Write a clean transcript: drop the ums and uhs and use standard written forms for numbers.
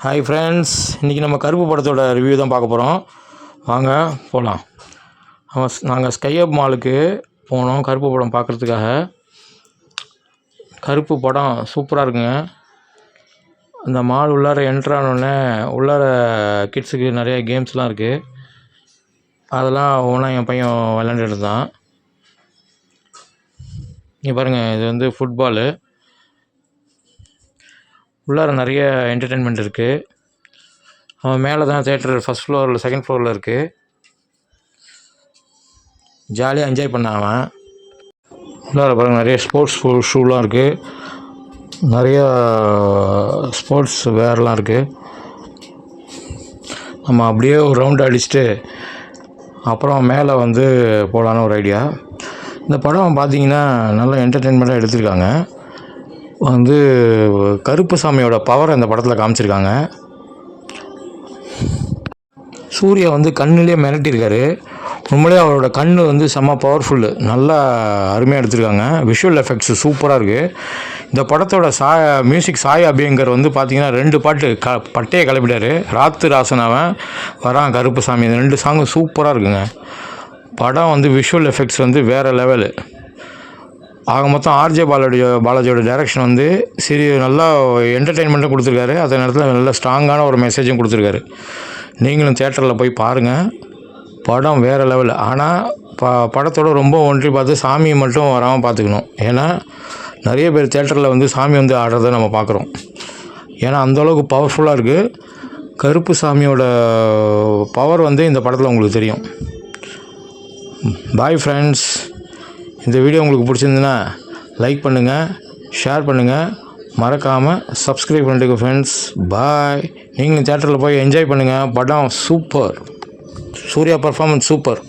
Hi friends, இன்றைக்கி நம்ம கருப்பு படத்தோட ரிவ்யூ தான் பார்க்க போகிறோம். வாங்க போகலாம். நாங்கள் ஸ்கைஅப் மாலுக்கு போனோம் கருப்பு படம் பார்க்குறதுக்காக. கருப்பு படம் சூப்பராக இருக்குங்க. அந்த மால் உள்ளார என்ட்ரானோடனே உள்ளார கிட்ஸுக்கு நிறைய கேம்ஸ்லாம் இருக்குது. அதெல்லாம் ஒவ்வொன்றா என் பையன் விளாண்டுட்டு இருந்தான். இங்கே பாருங்கள், இது வந்து ஃபுட்பாலு. உள்ளார நிறைய என்டர்டெயின்மெண்ட் இருக்குது. அவன் மேலே தான் தேட்டர் ஃபஸ்ட் ஃப்ளோரில் செகண்ட் ஃப்ளோரில் இருக்குது. ஜாலியாக என்ஜாய் பண்ணான் அவன். உள்ளார பாருங்கள், நிறைய ஸ்போர்ட்ஸ் ஷூலாம் இருக்குது. நிறையா ஸ்போர்ட்ஸ் வேர்லாம் இருக்குது. நம்ம அப்படியே ஒரு ரவுண்டு அடிச்சுட்டு அப்புறம் மேலே வந்து போகலான்னு ஒரு ஐடியா. இந்த படம் பார்த்திங்கன்னா நல்ல என்டர்டெயின்மெண்ட்டாக எடுத்திருக்காங்க. வந்து கருப்பு சாமியோட பவரை இந்த படத்தில் காமிச்சிருக்காங்க. சூர்யா வந்து கண்ணிலே மிரட்டியிருக்காரு. உண்மையிலே அவரோட கண் வந்து செம்ம பவர்ஃபுல்லு. நல்லா அருமையாக எடுத்திருக்காங்க. விஷுவல் எஃபெக்ட்ஸு சூப்பராக இருக்குது. இந்த படத்தோட மியூசிக் சாய் அபியங்கர் வந்து பார்த்திங்கன்னா 2 பாட்டு பட்டையை கிளப்பிட்டார். ராத்து ராசனாவன் வரான் கருப்பு சாமி. இந்த 2 சாங்கும் சூப்பராக இருக்குங்க. படம் வந்து விஷுவல் எஃபெக்ட்ஸ் வந்து வேறு லெவலு. ஆக மொத்தம் ஆர்ஜே பாலாஜியோட டைரக்ஷன் வந்து நல்லா என்டர்டெயின்மெண்ட்டும் கொடுத்துருக்காரு. அதே நேரத்தில் நல்ல ஸ்ட்ராங்கான ஒரு மெசேஜும் கொடுத்துருக்காரு. நீங்களும் தேட்டரில் போய் பாருங்கள். படம் வேறு லெவல். ஆனால் படத்தோட ரொம்ப ஒன்றி பார்த்து சாமியை மட்டும் வராமல் பார்த்துக்கணும். ஏன்னா நிறைய பேர் தேட்டரில் வந்து சாமி வந்து ஆடுறத நம்ம பார்க்குறோம். ஏன்னா அந்தளவுக்கு பவர்ஃபுல்லாக இருக்குது. கருப்பு சாமியோட பவர் வந்து இந்த படத்தில் உங்களுக்கு தெரியும். Bye friends. இந்த வீடியோ உங்களுக்கு பிடிச்சிருந்துன்னா லைக் பண்ணுங்கள், ஷேர் பண்ணுங்கள், மறக்காமல் சப்ஸ்கிரைப் பண்ணிட்டுங்க ஃப்ரெண்ட்ஸ். பாய். நீங்களும் தேட்டரில் போய் என்ஜாய் பண்ணுங்கள். படம் சூப்பர். Surya performance super.